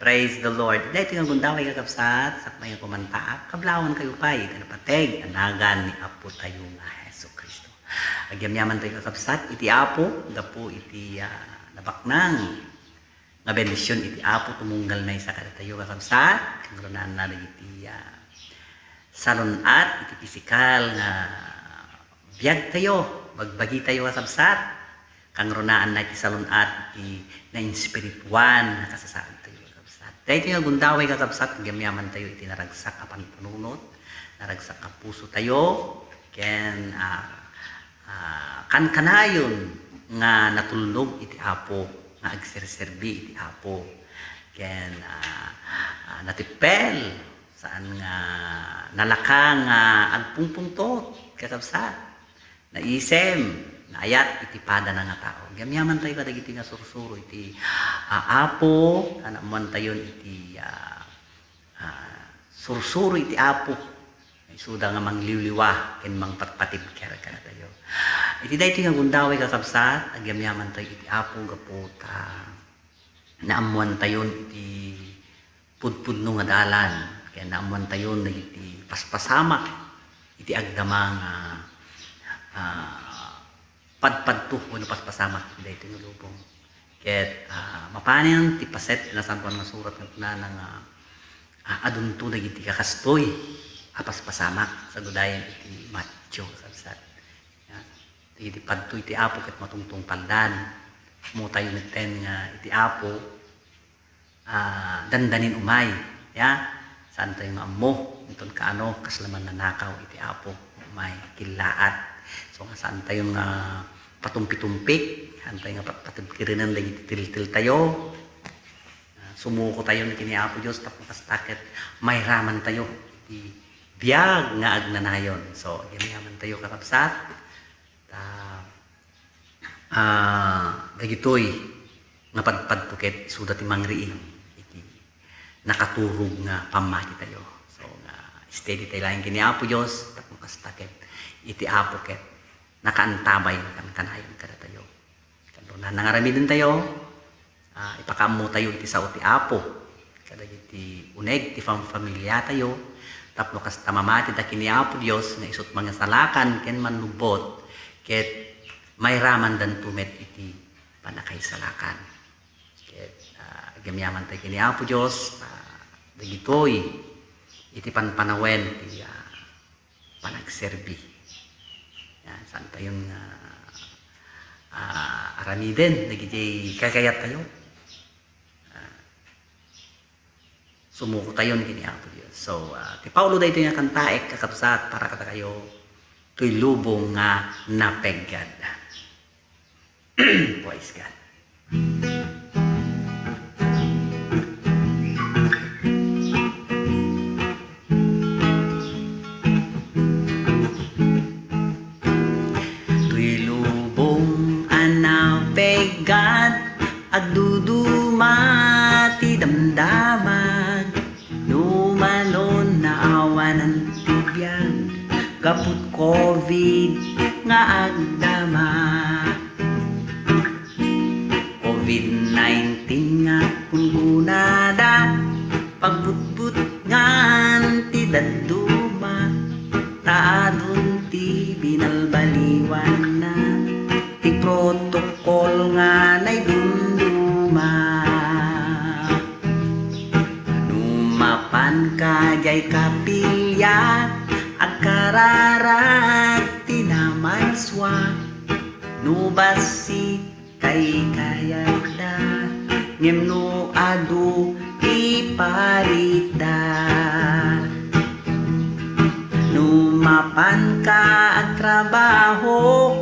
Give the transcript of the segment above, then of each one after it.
Praise the Lord. Dahil ito yung gundaway kakapsat, sakmay ang kumantaak, kablawan kayo pa'y, kanapateg, anagan ni Apo tayo nga Heso Kristo. Agyam-yaman tayo kakapsat, iti Apo, gapo iti nabaknang, nga bendisyon iti Apo, tumunggal na isa kada tayo kakapsat, kangrunan na iti salon iti pisikal nga biyag tayo, bagbagi tayo kakapsat, kangrunaan na iti salon iti na inspirituan na kasasaan tayo. Dahil ito yung gundaway kakabsat, gamyaman tayo iti naragsak apan panunot, naragsak ka puso tayo, ken kanayon nga natulnog iti Apo, nga agserserbi iti Apo, ken natipel, saan nga nalakang agpungpungtot kakabsat, naisem, naayat iti pada na nga tao. Gamyaman tayo kadagiti nga sursuro iti Apo, anaman tayo iti sursuro iti Apo. Isuda nga mangliwliwa ken mangpatpatib kaya kana tayo. Iti daytoy nga gundaway kakabsat, agyamyaman tayo iti Apo gapo ta naamuan tayo iti pudpudno nga dalan. Kaya naamuan tayo iti paspasamak iti agdamang padpadto wano paspasamak iti daytoy nga lubong. Ket mapanen ti paset na santuan nga surat nga nga adunto dagiti kakastoy paspasamak sa gudayan iti Matthew sabsat. Iti padto iti Apo ket matungtong paldan. Mo tayo mitten nga iti Apo dandanin umay. Saan tayo nga ammo inton kaano kaslaman nanakaw iti Apo umay kilaat. So nga saan tayo nga patumpi-tumpik, hantay nga patagkirinan lang ititil-til tayo. Sumuko tayo ni kini Apo Diyos, tapos takit may raman tayo. Biyag nga agnanayon. So, ganayaman tayo kakapsat. Dagitoy nga padpadpuket sudat imangriing iti nakaturog nga pamati tayo. So, steady tayo lang kini Apo Diyos, tapos takit iti Apo ket nakaantabay kanayon kada tayo. Kano nangarami din tayo, ipakamu tayo iti sao ti Apo. Kada iti uneg ti pamilya tayo, tapno kas tamamati ta kini Apo Dios nga isut mga salakan ken manlubot ket may raman dan tumet iti panakay salakan. Ket gamyaman tayo kini Apo Dios, dagitoy iti panpanawen ti panagserbi. Saan tayong aramiden, nagigay kakayat tayo. Sumuko tayo ni kini Apo Diyos. So, ti Paulo da ito yung kantaek kakapsat para kata kayo tuy lubong nga napeggad. Praise God. God, agdudumati damdaman, numalon na awan ng tibyan, kaput COVID nga agdama. COVID-19 nga kungunada, pagbutbut ngan ti daduma, taadun ti binalbaliwan na, ti protokol nga na'y dumduma. Numapan ka jay kapilya, agkararat tinamanswa, nubasi kay kayada, ngem no adu iparita. Numapan ka agtrabaho,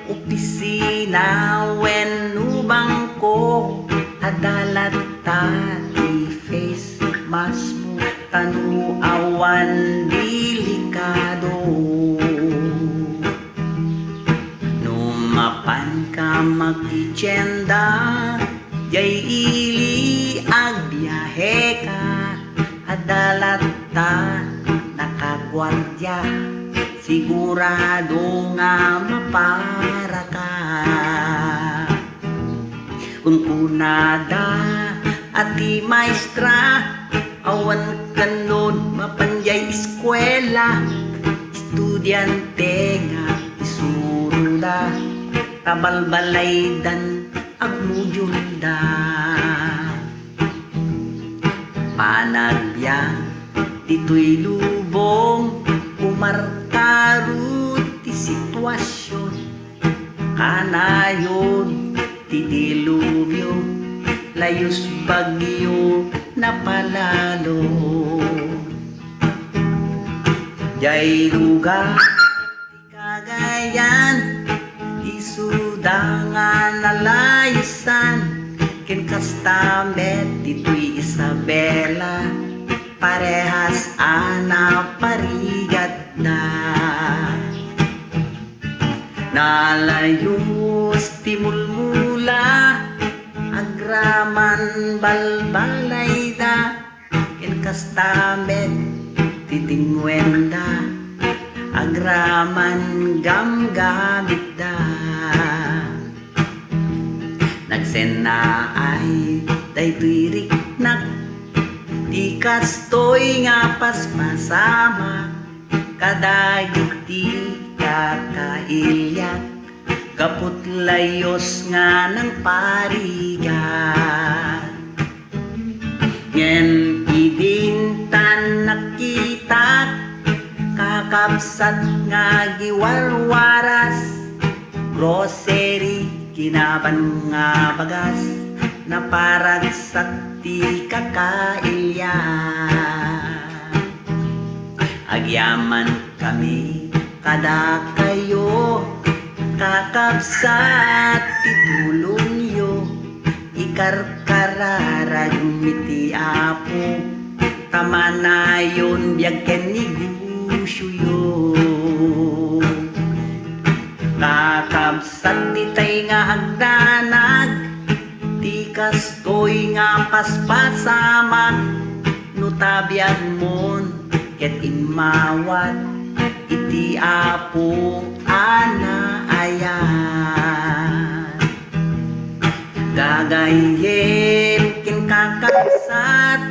opisina wenno bangko, adalat ti face mask mo tanu awan delikado. Numapan ka magtitsyenda, jay ili agbiyahe ka, adalat nakagwardya, sigurado nga mapara ka. Kung kunada ati maestra, awan kanon mapanjay eskwela, estudyante nga isuruda, tabalbalaydan agmujulda. Panagbiang dito'y lubong, umarkarot ti sitwasyon, kanayon ti dilubyo, layos bagyo na palalo. Jay lugar ti Cagayan, isudangan na layusan, ken kastamet dito'y Isabela, parehas ana parigat na. Nalayos ti mulmula, agraman balbalay da, ken kastamet ti tingwenda, agraman gamgamit da. Nagsena ay daytoy riknak, di kastoy nga paspasama, kadagiti kakailyak, kaput layos nga ng parigat. Ngen idintan nakita, kakapsat nga giwarwaras, grocery kinaban nga bagas, na parang sakti kakailya. Agyaman kami kada kayo, kakapsat titulong yo, ikarkararag miti apo, tamanayon biyag ken negosyo yo. Kakabsat di tay nga agdanag, di kastoy nga paspasamak, nutabiag mon ket imawat, iti apo ana ayan. Gagayem ken kakabsat,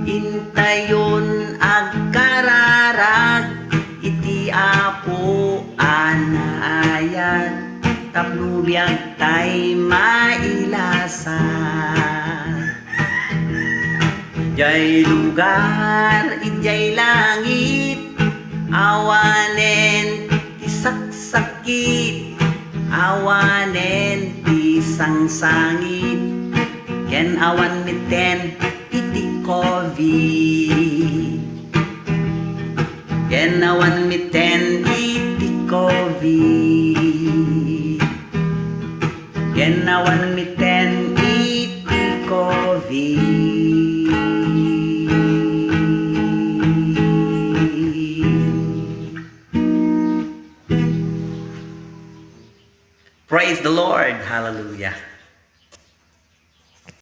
intayon agkararag, iti apo ana ayan, tapno biag tay mailasan. Jay lugar, ijay langit, awanen ti saksakit, awanen ti sangsangit, ken awan miten iti COVID. Ken awan miten iti COVID. Ken awan miten iti COVID. Praise the Lord. Hallelujah.